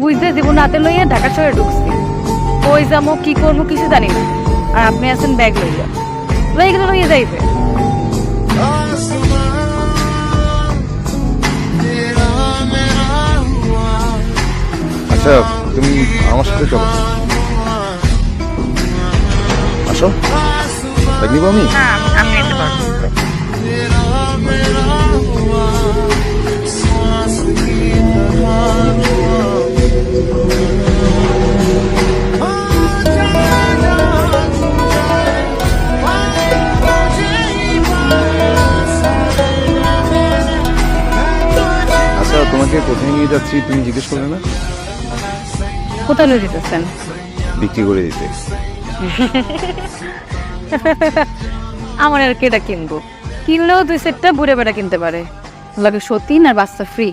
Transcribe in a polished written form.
বুঝতে জীবন হাতে লইয়া ঢাকা শহরে ঢুকছি। কই যাবো কি করবো কিছু জানি না, আর আপনি আছেন ব্যাগ লইয়া, গেলে লইয়া যাইবে। আচ্ছা তুমি আমার সাথে চলো, আসো। ব্যাগ নিবো আমি। হ্যাঁ আমি নিতে পারবো। আচ্ছা তোমাকে কোথায় নিয়ে যাচ্ছি তুমি জিজ্ঞেস করলে না? কোথায় লয়ে যেতেছেন? বিক্রি করে দিতে। আমার আর কেটা কিনবো, কিনলেও দুই সেটটা বুড়ে বেড়া কিনতে পারে, লাগে সতীন আর বাচ্চা ফ্রি।